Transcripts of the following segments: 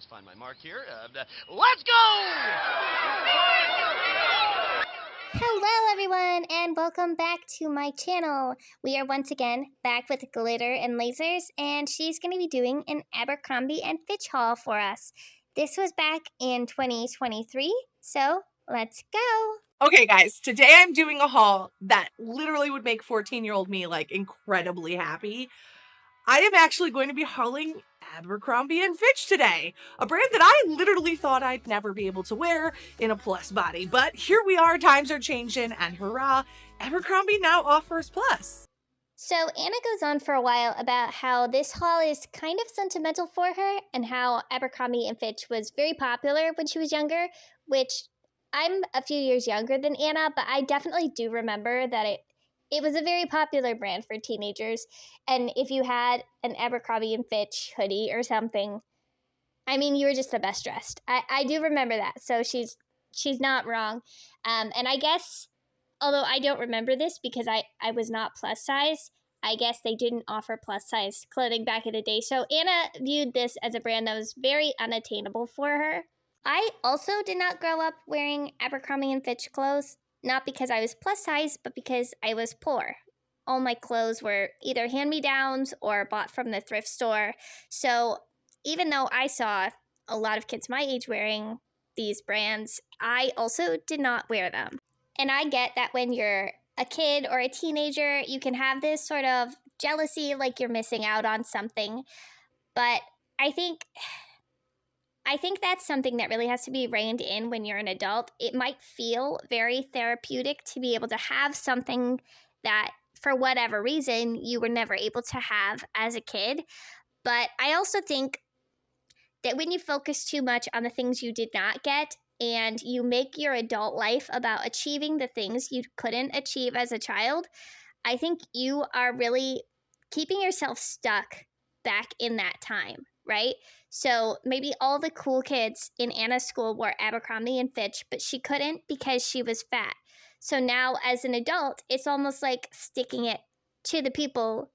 just find my mark here. Let's go! Hello everyone and welcome back to my channel. We are once again back with Glitter and Lasers, and she's going to be doing an Abercrombie and Fitch haul for us. This was back in 2023, so let's go. Okay guys, today I'm doing a haul that literally would make 14-year-old me like incredibly happy. I am actually going to be hauling Abercrombie and Fitch today, a brand that I literally thought I'd never be able to wear in a plus body, but here we are, times are changing, and hurrah, Abercrombie now offers plus. So Anna goes on for a while about how this haul is kind of sentimental for her and how Abercrombie and Fitch was very popular when she was younger, which I'm a few years younger than Anna, but I definitely do remember that it was a very popular brand for teenagers. And if you had an Abercrombie and Fitch hoodie or something, I mean, you were just the best dressed. I do remember that, so she's not wrong. And I guess, although I don't remember this because I was not plus size, I guess they didn't offer plus size clothing back in the day. So Anna viewed this as a brand that was very unattainable for her. I also did not grow up wearing Abercrombie and Fitch clothes, not because I was plus size, but because I was poor. All my clothes were either hand-me-downs or bought from the thrift store. So even though I saw a lot of kids my age wearing these brands, I also did not wear them. And I get that when you're a kid or a teenager, you can have this sort of jealousy, like you're missing out on something. But I think that's something that really has to be reined in when you're an adult. It might feel very therapeutic to be able to have something that, for whatever reason, you were never able to have as a kid. But I also think that when you focus too much on the things you did not get and you make your adult life about achieving the things you couldn't achieve as a child, I think you are really keeping yourself stuck back in that time, right? So maybe all the cool kids in Anna's school wore Abercrombie and Fitch, but she couldn't because she was fat. So now as an adult, it's almost like sticking it to the people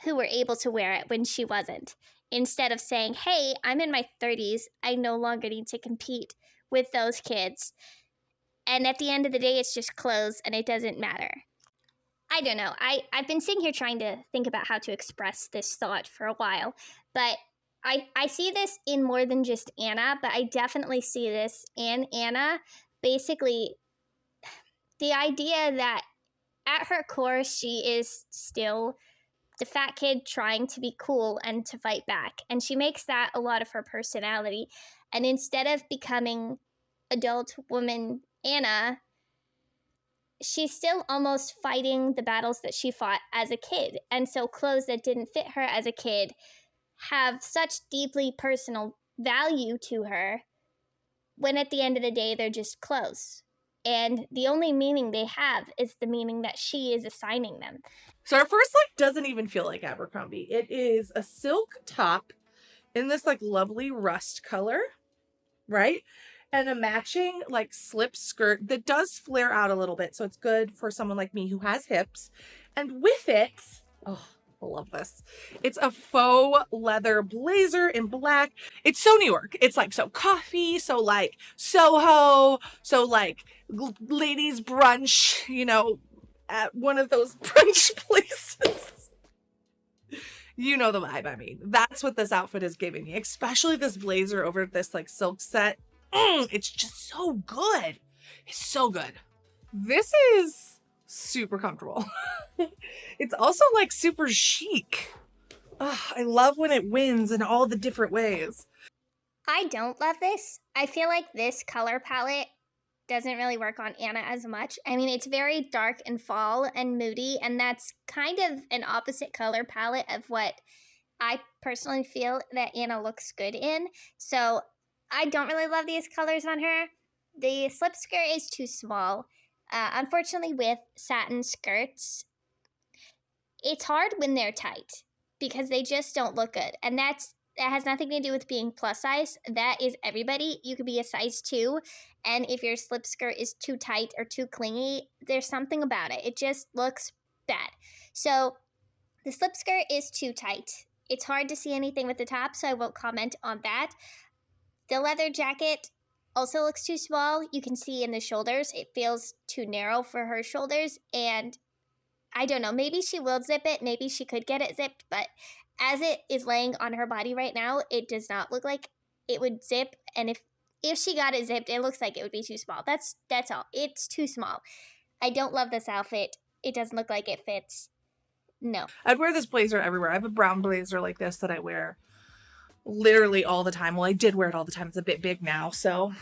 who were able to wear it when she wasn't. Instead of saying, hey, I'm in my 30s, I no longer need to compete with those kids. And at the end of the day, it's just clothes and it doesn't matter. I don't know. I've been sitting here trying to think about how to express this thought for a while, but I see this in more than just Anna, but I definitely see this in Anna. Basically, the idea that at her core, she is still the fat kid trying to be cool and to fight back. And she makes that a lot of her personality. And instead of becoming adult woman Anna, she's still almost fighting the battles that she fought as a kid. And so clothes that didn't fit her as a kid have such deeply personal value to her, when at the end of the day, they're just clothes. And the only meaning they have is the meaning that she is assigning them. So our first look doesn't even feel like Abercrombie. It is a silk top in this like lovely rust color, right? And a matching like slip skirt that does flare out a little bit. So it's good for someone like me who has hips. And with it, oh, I love this. It's a faux leather blazer in black. It's so New York. It's like so coffee, so like Soho, so like ladies brunch, you know, at one of those brunch places. You know the vibe, I mean. That's what this outfit is giving me, especially this blazer over this like silk set. It's just so good. It's so good. This is super comfortable. It's also like super chic. I love when it wins in all the different ways. I don't love this. I feel like this color palette doesn't really work on Anna as much. I mean, it's very dark and fall and moody, and that's kind of an opposite color palette of what I personally feel that Anna looks good in. So I don't really love these colors on her. The slip skirt is too small. Unfortunately, with satin skirts, it's hard when they're tight because they just don't look good. And that has nothing to do with being plus size. That is everybody. You could be a size 2, and if your slip skirt is too tight or too clingy, there's something about it. It just looks bad. So the slip skirt is too tight. It's hard to see anything with the top, so I won't comment on that. The leather jacket also looks too small. You can see in the shoulders, it feels too narrow for her shoulders. And I don't know, maybe she will zip it. Maybe she could get it zipped. But as it is laying on her body right now, it does not look like it would zip. And if she got it zipped, it looks like it would be too small. That's all. It's too small. I don't love this outfit. It doesn't look like it fits. No. I'd wear this blazer everywhere. I have a brown blazer like this that I wear literally all the time. Well, I did wear it all the time. It's a bit big now, so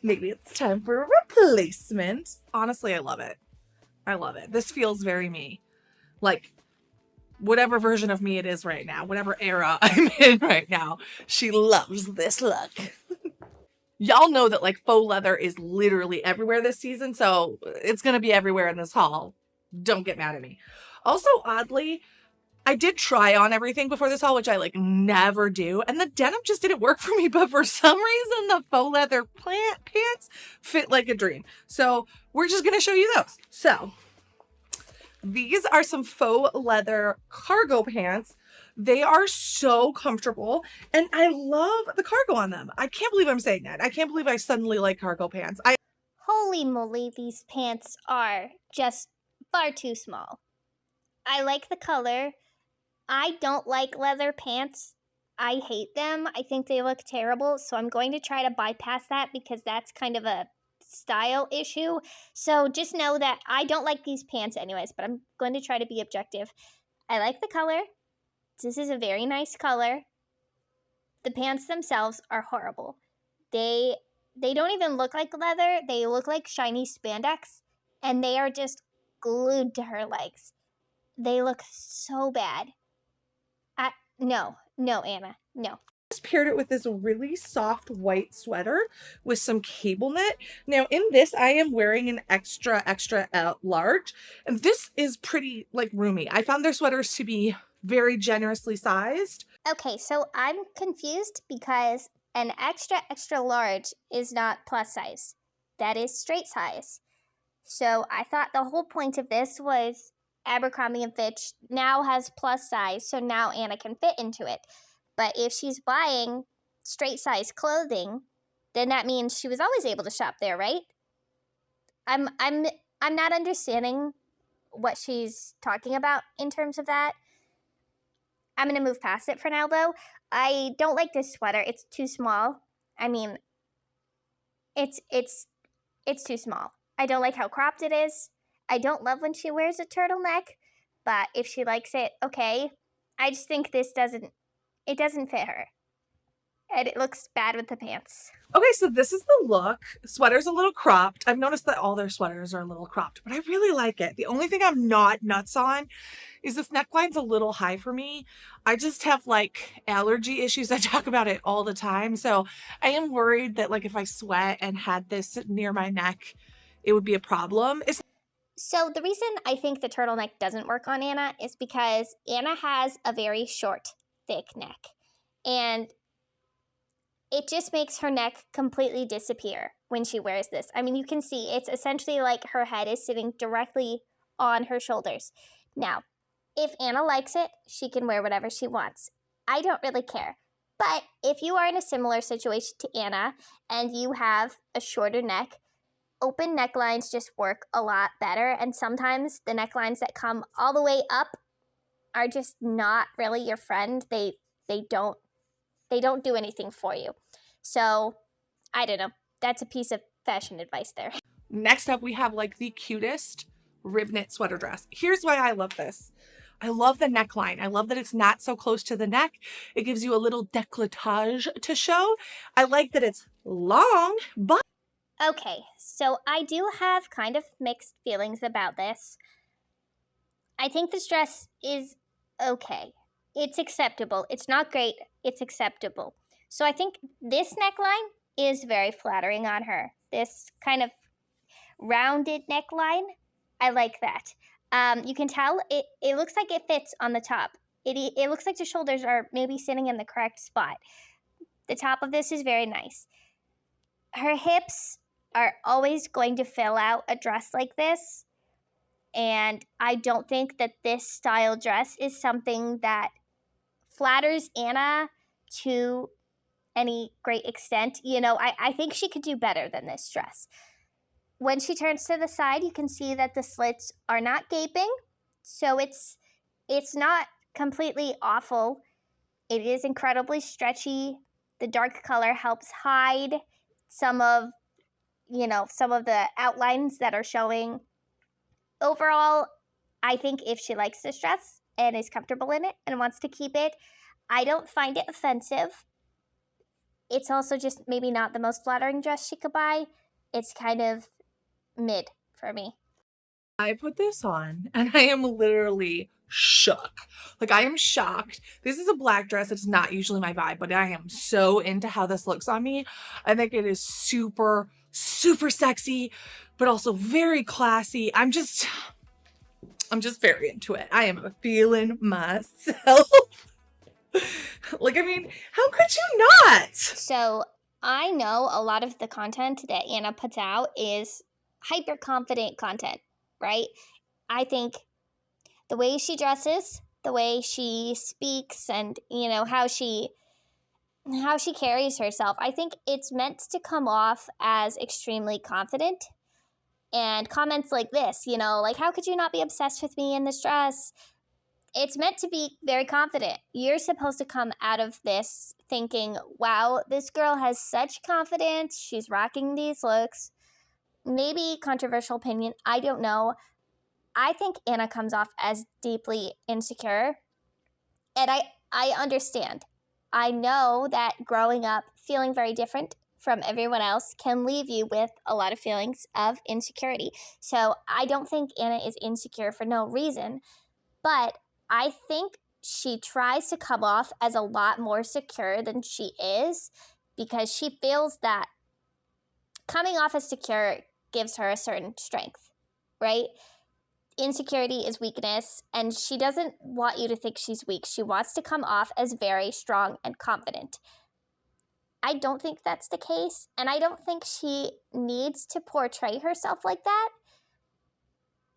maybe it's time for a replacement. Honestly, I love it. I love it. This feels very me. Like, whatever version of me it is right now, whatever era I'm in right now, she loves this look. Y'all know that like faux leather is literally everywhere this season, so it's gonna be everywhere in this haul. Don't get mad at me. Also, oddly, I did try on everything before this haul, which I like never do, and the denim just didn't work for me, but for some reason the faux leather pants fit like a dream. So we're just gonna show you those. So these are some faux leather cargo pants. They are so comfortable, and I love the cargo on them. I can't believe I'm saying that. I can't believe I suddenly like cargo pants. Holy moly, these pants are just far too small. I like the color. I don't like leather pants. I hate them. I think they look terrible, so I'm going to try to bypass that because that's kind of a style issue. So just know that I don't like these pants anyways, but I'm going to try to be objective. I like the color. This is a very nice color. The pants themselves are horrible. They don't even look like leather. They look like shiny spandex, and they are just glued to her legs. They look so bad. No, Anna, no. Just paired it with this really soft white sweater with some cable knit. Now in this, I am wearing an extra large, and this is pretty like roomy. I found their sweaters to be very generously sized. Okay, so I'm confused because an extra large is not plus size. That is straight size. So I thought the whole point of this was Abercrombie and Fitch now has plus size, so now Anna can fit into it. But if she's buying straight size clothing, then that means she was always able to shop there, right? I'm not understanding what she's talking about in terms of that. I'm going to move past it for now, though. I don't like this sweater. It's too small. I mean, it's too small. I don't like how cropped it is. I don't love when she wears a turtleneck, but if she likes it, okay. I just think this doesn't fit her. And it looks bad with the pants. Okay, so this is the look. Sweater's a little cropped. I've noticed that all their sweaters are a little cropped, but I really like it. The only thing I'm not nuts on is this neckline's a little high for me. I just have like allergy issues. I talk about it all the time. So I am worried that like if I sweat and had this near my neck, it would be a problem. So the reason I think the turtleneck doesn't work on Anna is because Anna has a very short, thick neck. And it just makes her neck completely disappear when she wears this. I mean, you can see it's essentially like her head is sitting directly on her shoulders. Now, if Anna likes it, she can wear whatever she wants. I don't really care. But if you are in a similar situation to Anna and you have a shorter neck, open necklines just work a lot better. And sometimes the necklines that come all the way up are just not really your friend. They don't do anything for you. So, I don't know. That's a piece of fashion advice there. Next up, we have like the cutest rib knit sweater dress. Here's why I love this. I love the neckline. I love that it's not so close to the neck. It gives you a little décolletage to show. I like that it's long, but... Okay, so I do have kind of mixed feelings about this. I think this dress is okay. It's acceptable. It's not great. It's acceptable. So I think this neckline is very flattering on her. This kind of rounded neckline, I like that. You can tell it looks like it fits on the top. It looks like the shoulders are maybe sitting in the correct spot. The top of this is very nice. Her hips are always going to fill out a dress like this. And I don't think that this style dress is something that flatters Anna to any great extent. You know, I think she could do better than this dress. When she turns to the side, you can see that the slits are not gaping, so it's not completely awful. It is incredibly stretchy. The dark color helps hide some of the outlines that are showing. Overall, I think if she likes this dress and is comfortable in it and wants to keep it, I don't find it offensive. It's also just maybe not the most flattering dress she could buy. It's kind of mid for me. I put this on and I am literally shook. Like, I am shocked. This is a black dress. It's not usually my vibe, but I am so into how this looks on me. I think it is super, super sexy, but also very classy. I'm just very into it. I am feeling myself. Like, I mean, how could you not? So I know a lot of the content that Anna puts out is hyper confident content, right? I think the way she dresses, the way she speaks, and how she carries herself, I think it's meant to come off as extremely confident. And comments like this, like, how could you not be obsessed with me in this dress? It's meant to be very confident. You're supposed to come out of this thinking, wow, this girl has such confidence. She's rocking these looks. Maybe controversial opinion, I don't know. I think Anna comes off as deeply insecure. And I understand. I know that growing up feeling very different from everyone else can leave you with a lot of feelings of insecurity. So I don't think Anna is insecure for no reason, but I think she tries to come off as a lot more secure than she is because she feels that coming off as secure gives her a certain strength, right? Insecurity is weakness, and she doesn't want you to think she's weak. She wants to come off as very strong and confident. I don't think that's the case, and I don't think she needs to portray herself like that.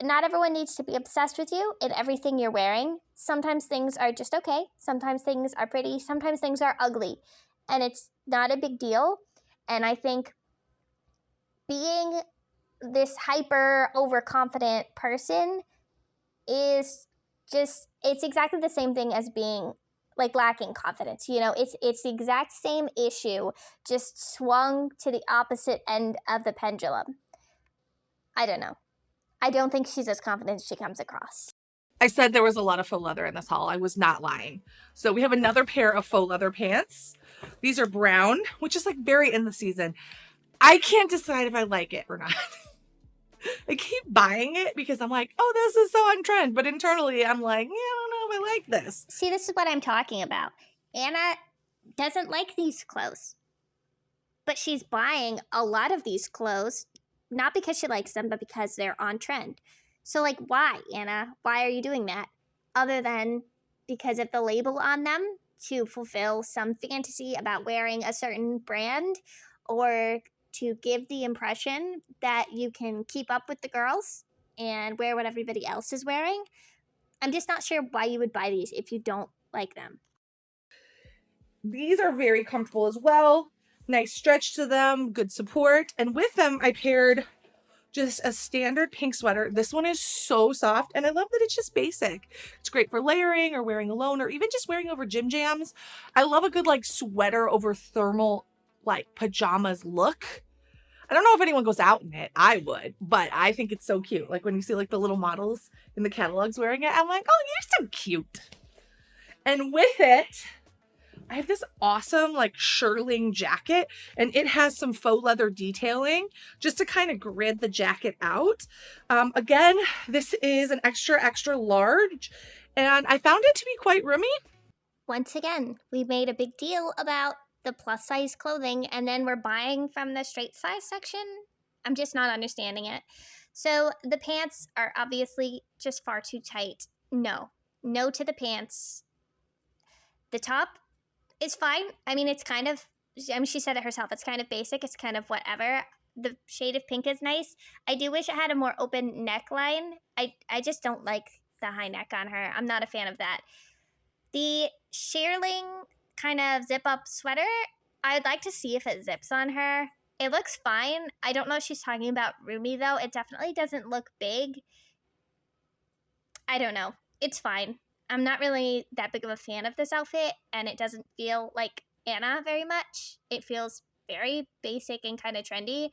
Not everyone needs to be obsessed with you in everything you're wearing. Sometimes things are just okay. Sometimes things are pretty. Sometimes things are ugly, and it's not a big deal. And I think being this hyper overconfident person is just, it's exactly the same thing as being like lacking confidence. It's the exact same issue, just swung to the opposite end of the pendulum. I don't know. I don't think she's as confident as she comes across. I said there was a lot of faux leather in this haul. I was not lying. So we have another pair of faux leather pants. These are brown, which is like very in the season. I can't decide if I like it or not. I keep buying it because I'm like, oh, this is so on trend. But internally, I'm like, yeah, I don't know if I like this. See, this is what I'm talking about. Anna doesn't like these clothes, but she's buying a lot of these clothes, not because she likes them, but because they're on trend. So, like, why, Anna? Why are you doing that? Other than because of the label on them to fulfill some fantasy about wearing a certain brand, or to give the impression that you can keep up with the girls and wear what everybody else is wearing. I'm just not sure why you would buy these if you don't like them. These are very comfortable as well. Nice stretch to them, good support. And with them, I paired just a standard pink sweater. This one is so soft, and I love that it's just basic. It's great for layering or wearing alone, or even just wearing over gym jams. I love a good like sweater over thermal like pajamas look. I don't know if anyone goes out in it. I would, but I think it's so cute. Like when you see like the little models in the catalogs wearing it, I'm like, oh, you're so cute. And with it, I have this awesome like shirling jacket, and it has some faux leather detailing just to kind of grid the jacket out. Again, this is an extra, extra large, and I found it to be quite roomy. Once again, we made a big deal about the plus size clothing, and then we're buying from the straight size section. I'm just not understanding it. So the pants are obviously just far too tight. No to the pants. The top is fine. I mean, she said it herself. It's kind of basic. It's kind of whatever. The shade of pink is nice. I do wish it had a more open neckline. I just don't like the high neck on her. I'm not a fan of that. The shearling kind of zip up sweater, I'd like to see if it zips on her. It looks fine. I don't know if she's talking about roomy, though. It definitely doesn't look big. I don't know. It's fine. I'm not really that big of a fan of this outfit, and it doesn't feel like Anna very much. It feels very basic and kind of trendy,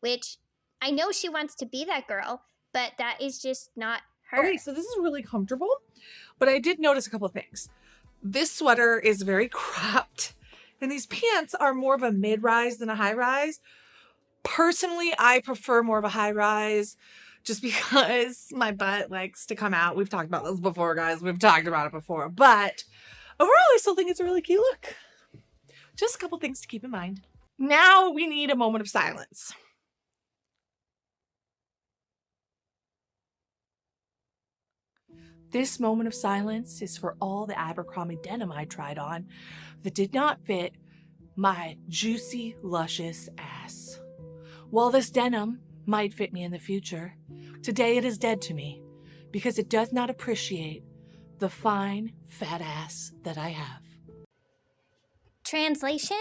which I know she wants to be that girl, but that is just not her. Okay, so this is really comfortable, but I did notice a couple of things. This sweater is very cropped, and these pants are more of a mid-rise than a high-rise. Personally, I prefer more of a high-rise just because my butt likes to come out. We've talked about this before, guys. We've talked about it before. But overall, I still think it's a really cute look. Just a couple things to keep in mind. Now we need a moment of silence. This moment of silence is for all the Abercrombie denim I tried on that did not fit my juicy, luscious ass. While this denim might fit me in the future, today it is dead to me because it does not appreciate the fine, fat ass that I have. Translation: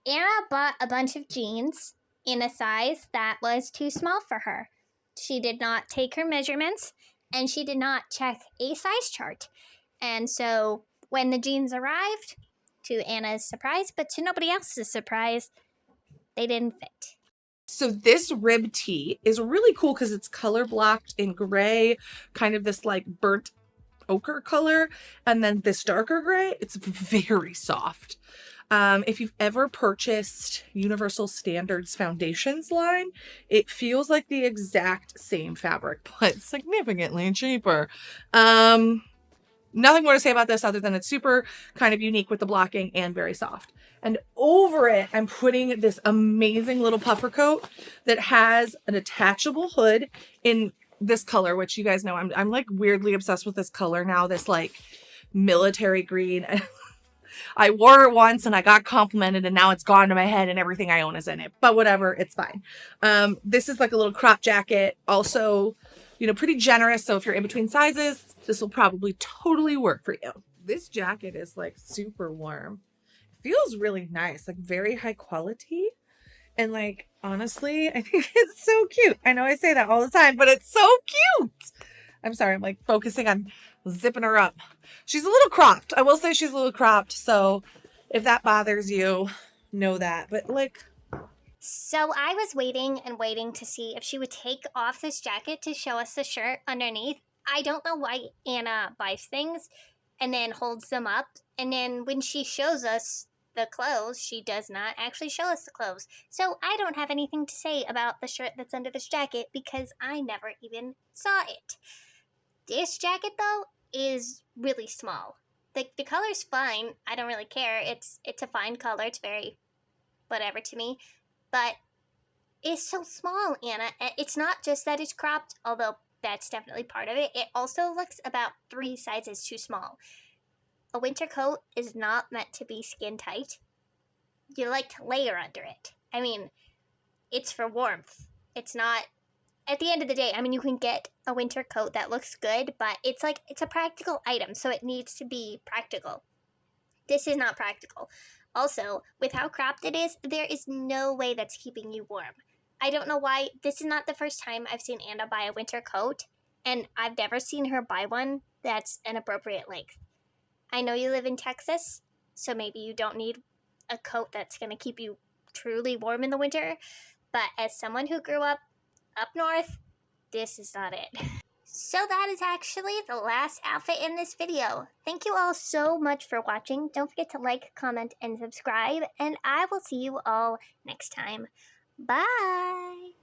Anna bought a bunch of jeans in a size that was too small for her. She did not take her measurements, and she did not check a size chart. And so when the jeans arrived, to Anna's surprise, but to nobody else's surprise, they didn't fit. So this rib tee is really cool because it's color blocked in gray, kind of this like burnt ochre color, and then this darker gray. It's very soft. If you've ever purchased Universal Standards foundations line, it feels like the exact same fabric, but significantly cheaper. Nothing more to say about this other than it's super kind of unique with the blocking and very soft. And over it, I'm putting this amazing little puffer coat that has an attachable hood in this color, which you guys know I'm like weirdly obsessed with this color now, this like military green. I wore it once and I got complimented and now it's gone to my head and everything I own is in it, but whatever, it's fine. This is like a little crop jacket, also, you know, pretty generous. So if you're in between sizes, this will probably totally work for you. This jacket is like super warm. It feels really nice, like very high quality. And like, honestly, I think it's so cute. I know I say that all the time, but it's so cute. I'm sorry, I'm like focusing on zipping her up. She's a little cropped. I will say she's a little cropped. So if that bothers you, know that. But like, So I was waiting and waiting to see if she would take off this jacket to show us the shirt underneath. I don't know why Anna buys things and then holds them up. And then when she shows us the clothes, she does not actually show us the clothes. So I don't have anything to say about the shirt that's under this jacket because I never even saw it. This jacket, though, is really small. The color's fine. I don't really care. It's a fine color. It's very whatever to me. But it's so small, Anna. It's not just that it's cropped, although that's definitely part of it. It also looks about 3 sizes too small. A winter coat is not meant to be skin tight. You like to layer under it. I mean, it's for warmth. It's not, at the end of the day, I mean, you can get a winter coat that looks good, but it's a practical item, so it needs to be practical. This is not practical. Also, with how cropped it is, there is no way that's keeping you warm. I don't know why. This is not the first time I've seen Anna buy a winter coat, and I've never seen her buy one that's an appropriate length. I know you live in Texas, so maybe you don't need a coat that's going to keep you truly warm in the winter, but as someone who grew up north, this is not it. So that is actually the last outfit in this video. Thank you all so much for watching. Don't forget to like, comment, and subscribe, and I will see you all next time. Bye!